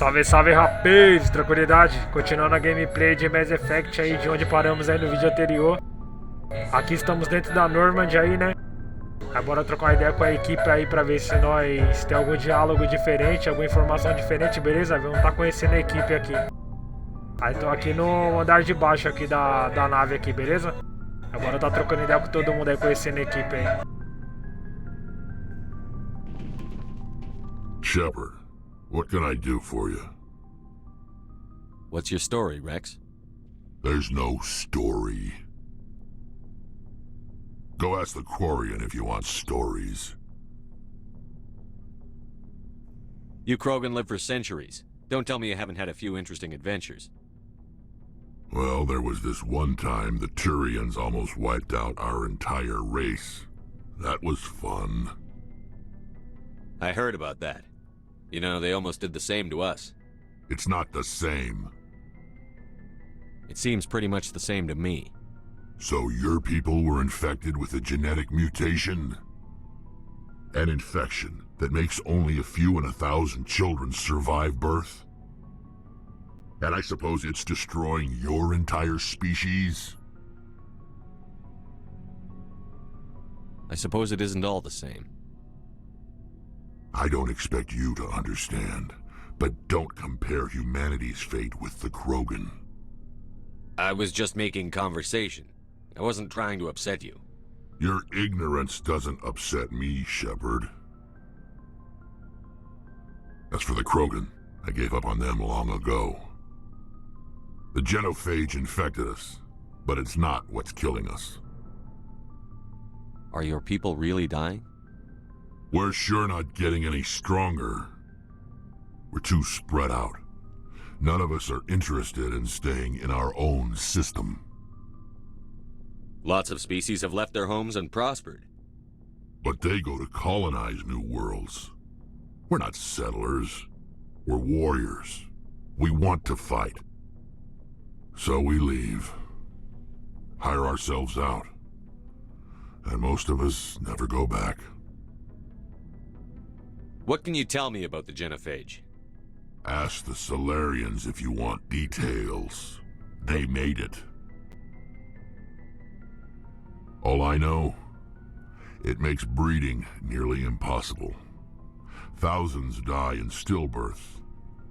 Salve, salve, rapaz! Tranquilidade? Continuando a gameplay de Mass Effect aí, de onde paramos aí no vídeo anterior. Aqui estamos dentro da Normandy aí, né? Aí bora trocar uma ideia com a equipe aí pra ver se nós tem algum diálogo diferente, alguma informação diferente, beleza? Vamos estar conhecendo a equipe aqui. Aí tô aqui no andar de baixo aqui da nave aqui, beleza? Agora tá trocando ideia com todo mundo aí, conhecendo a equipe aí. Shepard, what can I do for you? What's your story, Rex? There's no story. Go ask the Quarian if you want stories. You Krogan live for centuries. Don't tell me you haven't had a few interesting adventures. Well, there was this one time the Turians almost wiped out our entire race. That was fun. I heard about that. You know, they almost did the same to us. It's not the same. It seems pretty much the same to me. So your people were infected with a genetic mutation? An infection that makes only a few in 1,000 children survive birth? And I suppose it's destroying your entire species? I suppose it isn't all the same. I don't expect you to understand, but don't compare humanity's fate with the Krogan. I was just making conversation. I wasn't trying to upset you. Your ignorance doesn't upset me, Shepard. As for the Krogan, I gave up on them long ago. The genophage infected us, but it's not what's killing us. Are your people really dying? We're sure not getting any stronger. We're too spread out. None of us are interested in staying in our own system. Lots of species have left their homes and prospered. But they go to colonize new worlds. We're not settlers. We're warriors. We want to fight. So we leave. Hire ourselves out. And most of us never go back. What can you tell me about the genophage? Ask the Solarians if you want details. They made it. All I know, it makes breeding nearly impossible. Thousands die in stillbirth,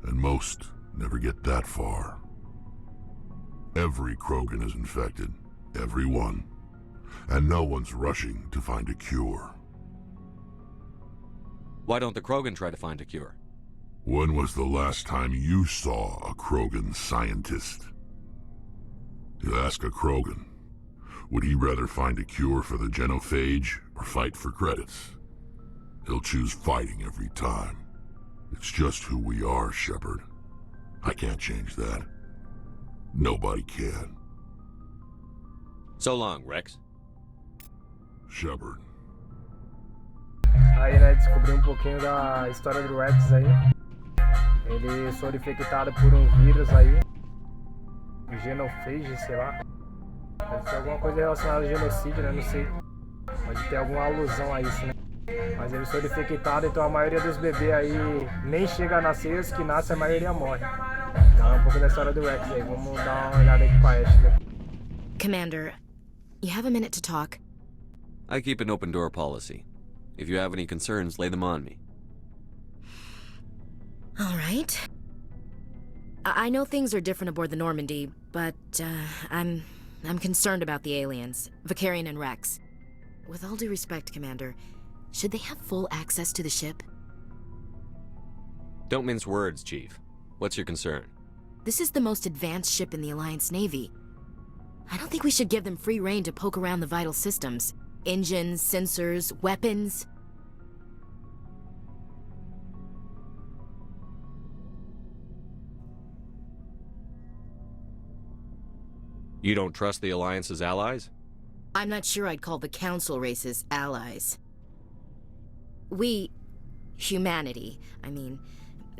and most never get that far. Every Krogan is infected, every one, and no one's rushing to find a cure. Why don't the Krogan try to find a cure? When was the last time you saw a Krogan scientist? You ask a Krogan, would he rather find a cure for the genophage or fight for credits? He'll choose fighting every time. It's just who we are, Shepard. I can't change that. Nobody can. So long, Rex. Shepard. Aí, né, descobri um pouquinho da história do Rex aí. Ele foi infectado por um vírus aí, genophage, sei lá. Deve ser alguma coisa relacionada ao genocídio, né, não sei. Pode ter alguma alusão a isso, né. Mas ele foi infectado, então a maioria dos bebês aí nem chega a nascer, e os que nascem a maioria morre. Então é um pouco da história do Rex aí, vamos dar uma olhada aqui com a Ashe, né. Commander, you have a minute to talk? I keep an open door policy. If you have any concerns, lay them on me. All right. I know things are different aboard the Normandy, but I'm concerned about the aliens, Vicarian and Rex. With all due respect, Commander, should they have full access to the ship? Don't mince words, Chief. What's your concern? This is the most advanced ship in the Alliance Navy. I don't think we should give them free rein to poke around the vital systems. Engines, sensors, weapons. You don't trust the Alliance's allies? I'm not sure I'd call the Council races allies. We, humanity, I mean,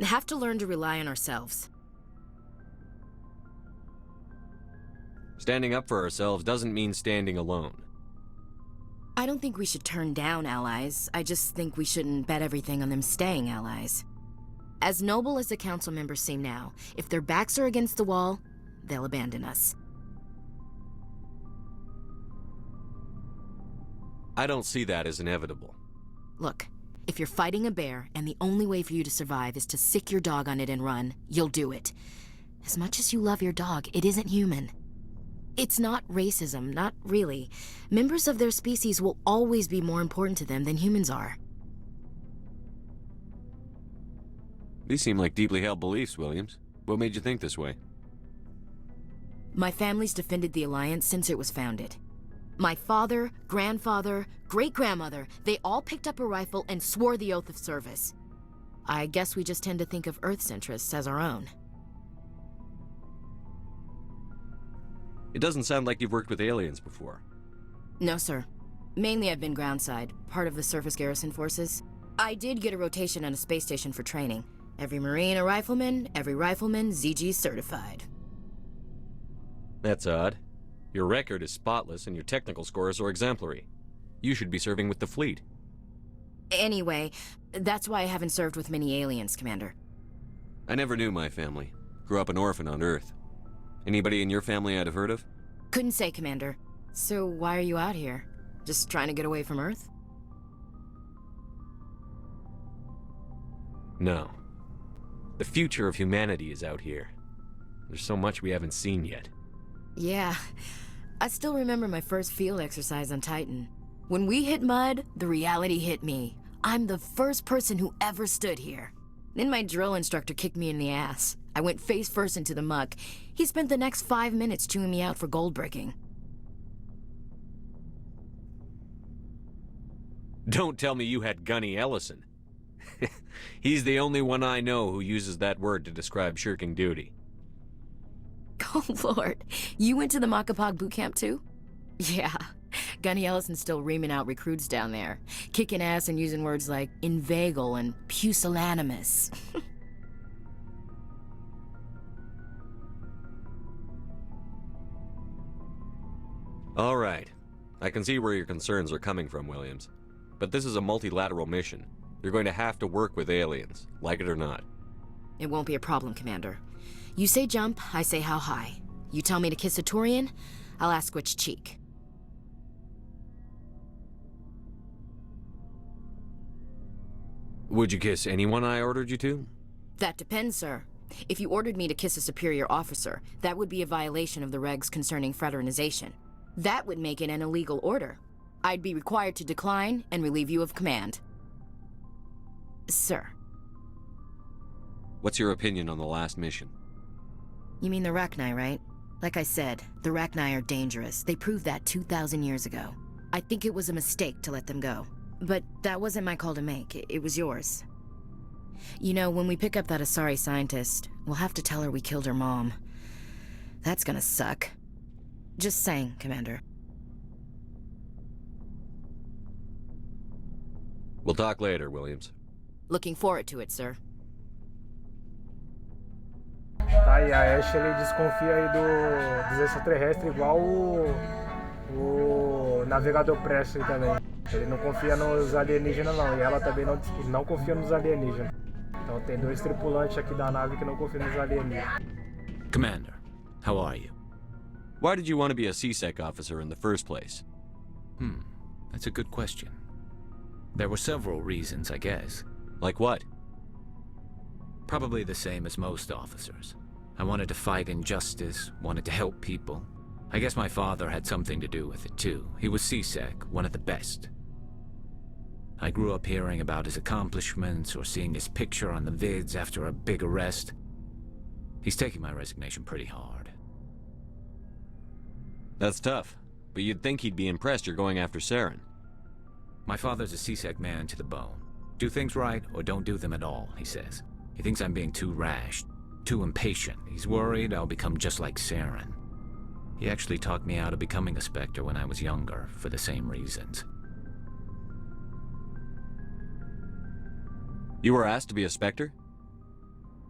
have to learn to rely on ourselves. Standing up for ourselves doesn't mean standing alone. I don't think we should turn down allies. I just think we shouldn't bet everything on them staying allies. As noble as the council members seem now, if their backs are against the wall, they'll abandon us. I don't see that as inevitable. Look, if you're fighting a bear and the only way for you to survive is to sick your dog on it and run, you'll do it. As much as you love your dog, it isn't human. It's not racism, not really. Members of their species will always be more important to them than humans are. These seem like deeply held beliefs, Williams. What made you think this way? My family's defended the Alliance since it was founded. My father, grandfather, great-grandmother, they all picked up a rifle and swore the oath of service. I guess we just tend to think of Earth's interests as our own. It doesn't sound like you've worked with aliens before. No, sir. Mainly I've been groundside, part of the surface garrison forces. I did get a rotation on a space station for training. Every Marine a rifleman, every rifleman ZG certified. That's odd. Your record is spotless and your technical scores are exemplary. You should be serving with the fleet. Anyway, that's why I haven't served with many aliens, Commander. I never knew my family. Grew up an orphan on Earth. Anybody in your family I'd have heard of? Couldn't say, Commander. So why are you out here? Just trying to get away from Earth? No. The future of humanity is out here. There's so much we haven't seen yet. Yeah. I still remember my first field exercise on Titan. When we hit mud, the reality hit me. I'm the first person who ever stood here. Then my drill instructor kicked me in the ass. I went face first into the muck. He spent the next 5 minutes chewing me out for gold bricking. Don't tell me you had Gunny Ellison. He's the only one I know who uses that word to describe shirking duty. Oh, Lord. You went to the Macapog boot camp, too? Yeah. Gunny Ellison's still reaming out recruits down there. Kicking ass and using words like inveigle and pusillanimous. All right. I can see where your concerns are coming from, Williams. But this is a multilateral mission. You're going to have to work with aliens, like it or not. It won't be a problem, Commander. You say jump, I say how high. You tell me to kiss a Turian, I'll ask which cheek. Would you kiss anyone I ordered you to? That depends, sir. If you ordered me to kiss a superior officer, that would be a violation of the regs concerning fraternization. That would make it an illegal order. I'd be required to decline and relieve you of command. Sir. What's your opinion on the last mission? You mean the Rachni, right? Like I said, the Rachni are dangerous. They proved that 2,000 years ago. I think it was a mistake to let them go. But that wasn't my call to make. It was yours. You know, when we pick up that Asari scientist, we'll have to tell her we killed her mom. That's gonna suck. Just saying, Commander. We'll talk later, Williams. Looking forward to it, sir. Tá aí, a Ash ele desconfia aí dos extraterrestres igual o navegador Presley também. Ele não confia nos alienígenas não, e ela também não confia nos alienígenas. Então tem dois tripulantes aqui da nave que não confiam nos alienígenas. Commander, how are you? Why did you want to be a CSEC officer in the first place? That's a good question. There were several reasons, I guess. Like what? Probably the same as most officers. I wanted to fight injustice, wanted to help people. I guess my father had something to do with it too. He was CSEC, one of the best. I grew up hearing about his accomplishments or seeing his picture on the vids after a big arrest. He's taking my resignation pretty hard. That's tough, but you'd think he'd be impressed you're going after Saren. My father's a CSEC man to the bone. Do things right or don't do them at all, he says. He thinks I'm being too rash, too impatient. He's worried I'll become just like Saren. He actually talked me out of becoming a Spectre when I was younger, for the same reasons. You were asked to be a Spectre?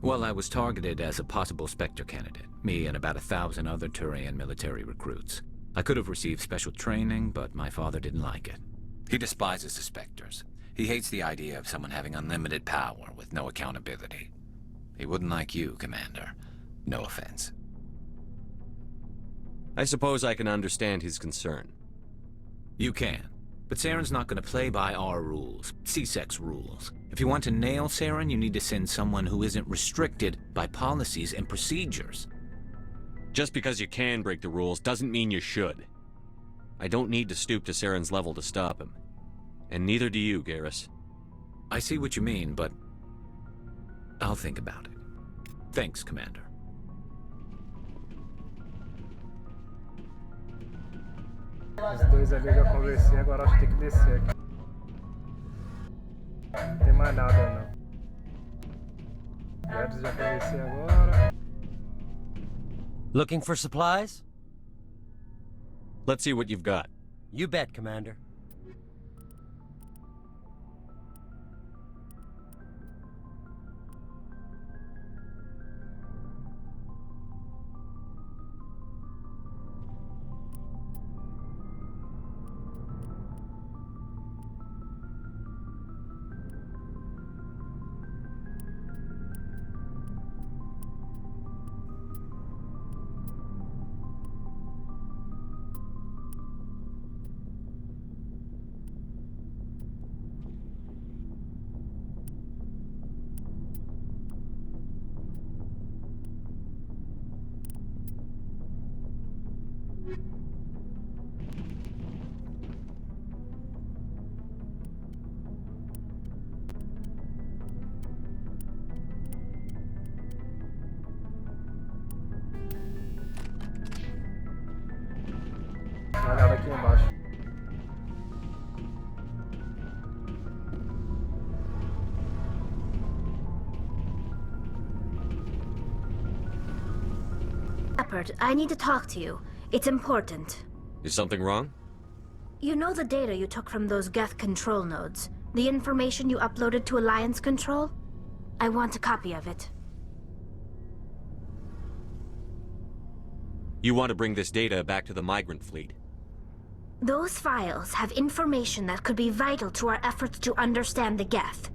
Well, I was targeted as a possible Spectre candidate, me and about 1,000 other Turian military recruits. I could have received special training, but my father didn't like it. He despises the Spectres. He hates the idea of someone having unlimited power with no accountability. He wouldn't like you, Commander. No offense. I suppose I can understand his concern. You can. But Saren's not going to play by our rules, CSEC's rules. If you want to nail Saren, you need to send someone who isn't restricted by policies and procedures. Just because you can break the rules doesn't mean you should. I don't need to stoop to Saren's level to stop him. And neither do you, Garrus. I see what you mean, but I'll think about it. Thanks, Commander. Os dois ali eu já conversei, agora acho que tem que descer aqui. Não tem mais nada não. Garrus já conversei agora. Looking for supplies? Let's see what you've got. You bet, Commander. Dá uma olhada aqui embaixo. Shepard, I need to talk to you. It's important. Is something wrong? You know the data you took from those Geth control nodes? The information you uploaded to Alliance Control? I want a copy of it. You want to bring this data back to the migrant fleet? Those files have information that could be vital to our efforts to understand the Geth.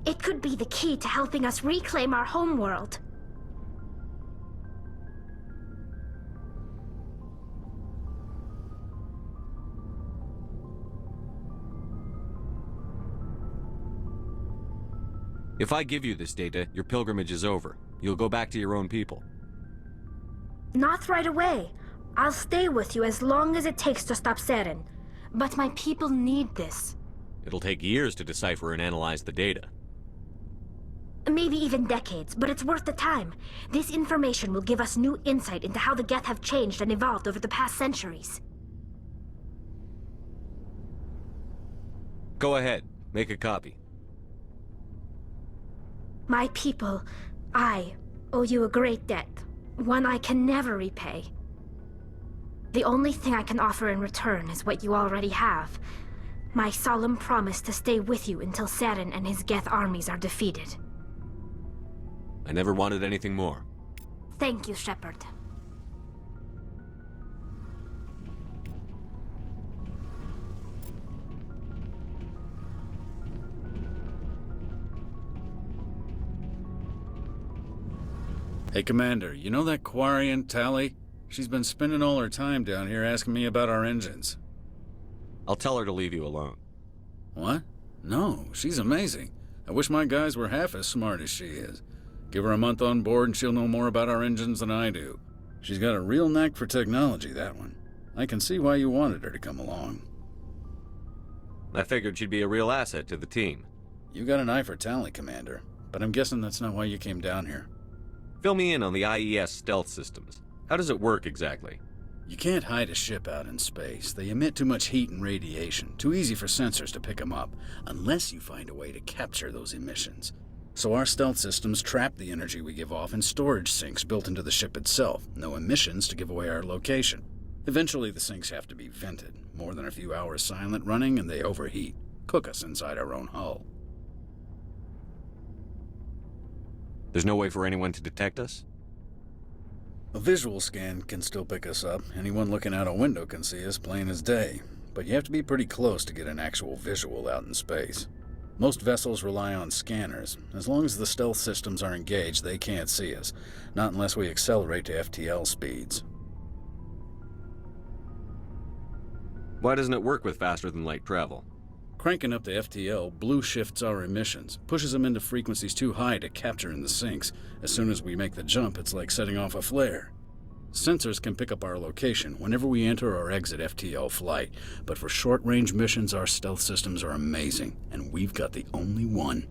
It could be the key to helping us reclaim our homeworld. If I give you this data, your pilgrimage is over. You'll go back to your own people. Not right away. I'll stay with you as long as it takes to stop Saren. But my people need this. It'll take years to decipher and analyze the data. Maybe even decades, but it's worth the time. This information will give us new insight into how the Geth have changed and evolved over the past centuries. Go ahead. Make a copy. My people, I owe you a great debt. One I can never repay. The only thing I can offer in return is what you already have. My solemn promise to stay with you until Saren and his Geth armies are defeated. I never wanted anything more. Thank you, Shepard. Hey, Commander, you know that Quarian, Tally? She's been spending all her time down here asking me about our engines. I'll tell her to leave you alone. What? No, she's amazing. I wish my guys were half as smart as she is. Give her a month on board and she'll know more about our engines than I do. She's got a real knack for technology, that one. I can see why you wanted her to come along. I figured she'd be a real asset to the team. You got an eye for Tally, Commander, but I'm guessing that's not why you came down here. Fill me in on the IES stealth systems. How does it work exactly? You can't hide a ship out in space. They emit too much heat and radiation, too easy for sensors to pick them up, unless you find a way to capture those emissions. So our stealth systems trap the energy we give off in storage sinks built into the ship itself. No emissions to give away our location. Eventually the sinks have to be vented. More than a few hours silent running and they overheat. Cook us inside our own hull. There's no way for anyone to detect us? A visual scan can still pick us up. Anyone looking out a window can see us plain as day. But you have to be pretty close to get an actual visual out in space. Most vessels rely on scanners. As long as the stealth systems are engaged, they can't see us. Not unless we accelerate to FTL speeds. Why doesn't it work with faster-than-light travel? Cranking up the FTL blue shifts our emissions, pushes them into frequencies too high to capture in the sinks. As soon as we make the jump, it's like setting off a flare. Sensors can pick up our location whenever we enter or exit FTL flight, but for short-range missions, our stealth systems are amazing, and we've got the only one.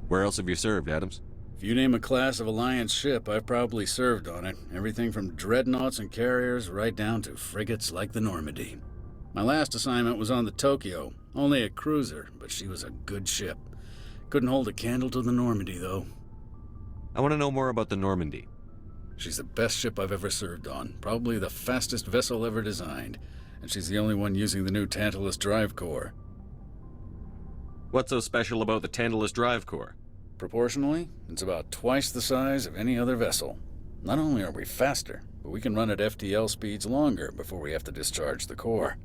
Where else have you served, Adams? If you name a class of Alliance ship, I've probably served on it. Everything from dreadnoughts and carriers right down to frigates like the Normandy. My last assignment was on the Tokyo, only a cruiser, but she was a good ship. Couldn't hold a candle to the Normandy, though. I want to know more about the Normandy. She's the best ship I've ever served on, probably the fastest vessel ever designed, and she's the only one using the new Tantalus drive core. What's so special about the Tantalus drive core? Proportionally, it's about twice the size of any other vessel. Not only are we faster, but we can run at FTL speeds longer before we have to discharge the core.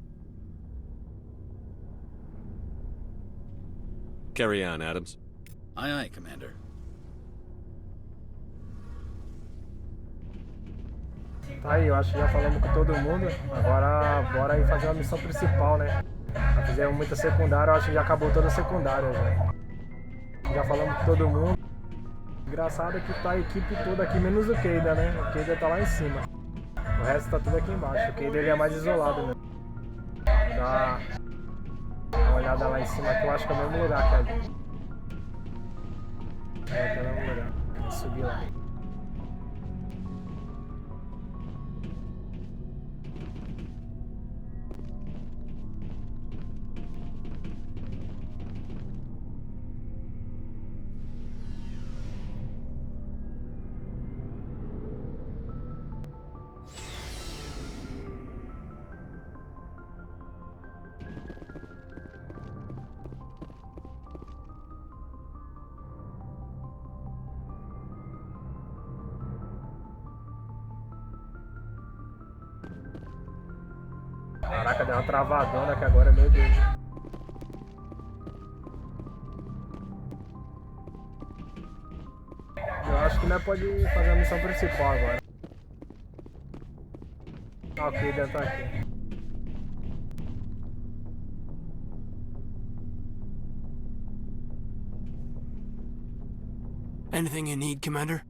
Carry on, Adams. Aye, aye, Commander. Tá aí, eu acho que já falamos com todo mundo. Agora bora aí fazer a missão principal, né? Já fizemos muita secundária, eu acho que já acabou toda a secundária já. Já falamos com todo mundo. Engraçado é que tá a equipe toda aqui, menos o Keida, né? O Keida tá lá em cima. O resto tá tudo aqui embaixo. O Keida ele é mais isolado mesmo. Dá uma olhada lá em cima que eu acho que é o mesmo lugar que ali. É, que é o mesmo lugar. Vou subir lá. Caraca, deu uma travadona aqui agora, meu Deus. Eu acho que nós pode fazer a missão principal agora. Ok, deve estar aqui. Anything you need, Commander?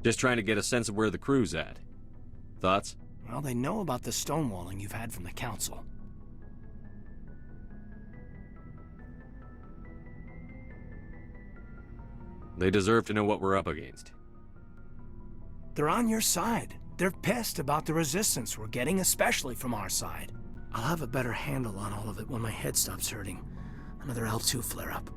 Just trying to get a sense of where the crew's at. Thoughts? Well, they know about the stonewalling you've had from the Council. They deserve to know what we're up against. They're on your side. They're pissed about the resistance we're getting, especially from our side. I'll have a better handle on all of it when my head stops hurting. Another L2 flare-up.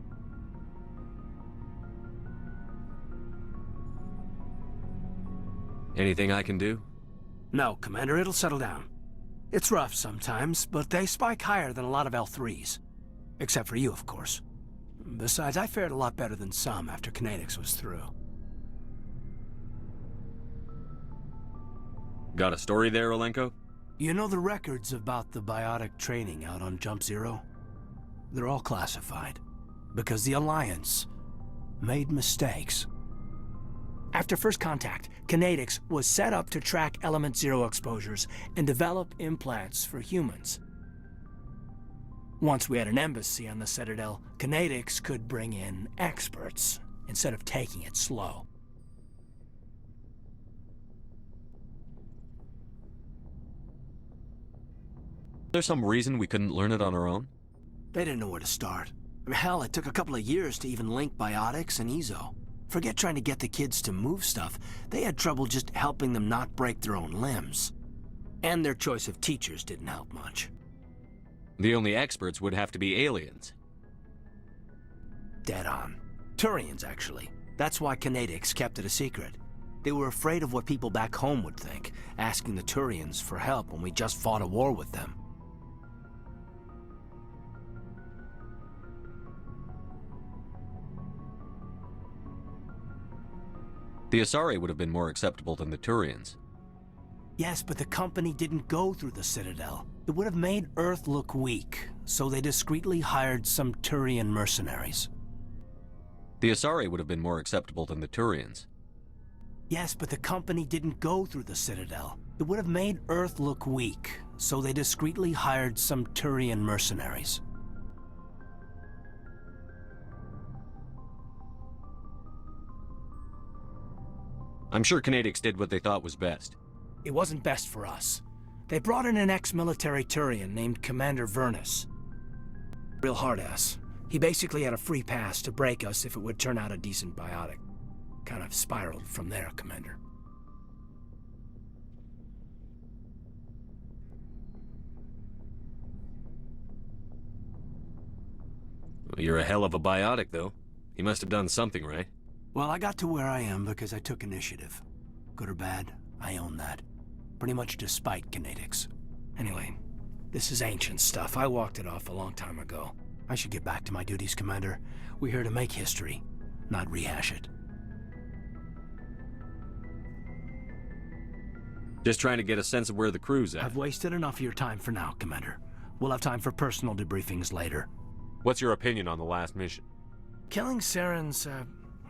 Anything I can do? No, Commander, it'll settle down. It's rough sometimes, but they spike higher than a lot of L3s. Except for you, of course. Besides, I fared a lot better than some after Kinetics was through. Got a story there, Olenko? You know the records about the biotic training out on Jump Zero? They're all classified. Because the Alliance made mistakes. After first contact, Kinetics was set up to track Element Zero exposures and develop implants for humans. Once we had an embassy on the Citadel, Kinetics could bring in experts instead of taking it slow. There's some reason we couldn't learn it on our own? They didn't know where to start. Hell, it took a couple of years to even link biotics and EZO. Forget trying to get the kids to move stuff. They had trouble just helping them not break their own limbs. And their choice of teachers didn't help much. The only experts would have to be aliens. Dead on. Turians, actually. That's why Kinetics kept it a secret. They were afraid of what people back home would think, asking the Turians for help when we just fought a war with them. The Asari would have been more acceptable than the Turians. Yes, but the company didn't go through the Citadel. It would have made Earth look weak, so they discreetly hired some Turian mercenaries. The Asari would have been more acceptable than the Turians. Yes, but the company didn't go through the Citadel. It would have made Earth look weak, so they discreetly hired some Turian mercenaries. I'm sure Canadics did what they thought was best. It wasn't best for us. They brought in an ex-military Turian named Commander Vernus. Real hard-ass. He basically had a free pass to break us if it would turn out a decent biotic. Kind of spiraled from there, Commander. Well, you're a hell of a biotic, though. He must have done something right. Well, I got to where I am because I took initiative. Good or bad, I own that. Pretty much despite Canadics. Anyway, this is ancient stuff. I walked it off a long time ago. I should get back to my duties, Commander. We're here to make history, not rehash it. Just trying to get a sense of where the crew's at. I've wasted enough of your time for now, Commander. We'll have time for personal debriefings later. What's your opinion on the last mission? Killing Saren's,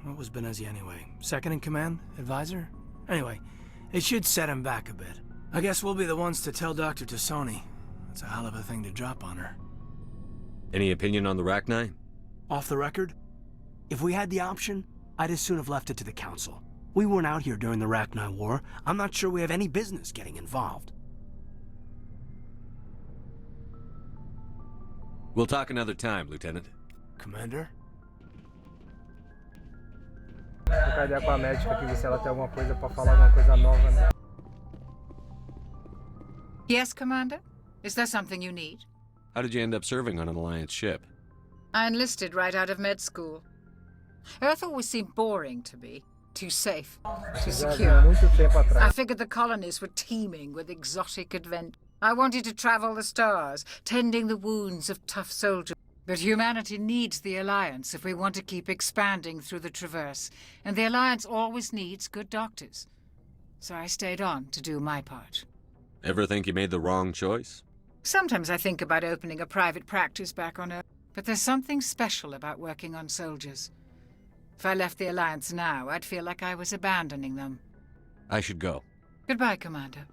what was Benezi anyway? Second in command? Advisor? Anyway, it should set him back a bit. I guess we'll be the ones to tell Dr. Tassoni. That's a hell of a thing to drop on her. Any opinion on the Rachni? Off the record? If we had the option, I'd as soon have left it to the Council. We weren't out here during the Rachni War. I'm not sure we have any business getting involved. We'll talk another time, Lieutenant. Commander? Vou trocar ideia com a médica aqui, ver se ela tem alguma coisa pra falar, alguma coisa nova, né? Yes, Commander? Is there something you need? How did you end up serving on an Alliance ship? I enlisted right out of med school. Earth always seemed boring to me. Too safe, too secure. Muito tempo I atrás. figured the colonies were teeming with exotic adventure. I wanted to travel the stars, tending the wounds of tough soldiers. But humanity needs the Alliance if we want to keep expanding through the Traverse, and the Alliance always needs good doctors. So I stayed on to do my part. Ever think you made the wrong choice? Sometimes I think about opening a private practice back on Earth, but there's something special about working on soldiers. If I left the Alliance now, I'd feel like I was abandoning them. I should go. Goodbye, Commander.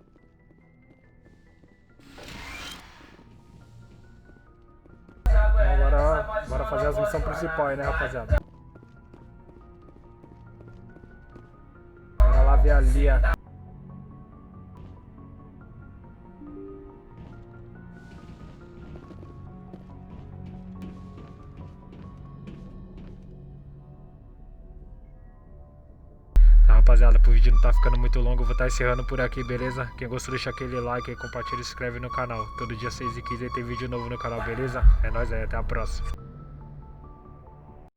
Bora fazer as missões principais, né, rapaziada? Bora lá ver a Lia. Tá, rapaziada, pro vídeo não tá ficando muito longo, eu vou estar encerrando por aqui, beleza? Quem gostou, deixa aquele like aí, compartilha e se inscreve no canal. Todo dia 6h15 tem vídeo novo no canal, beleza? É nóis aí, até a próxima.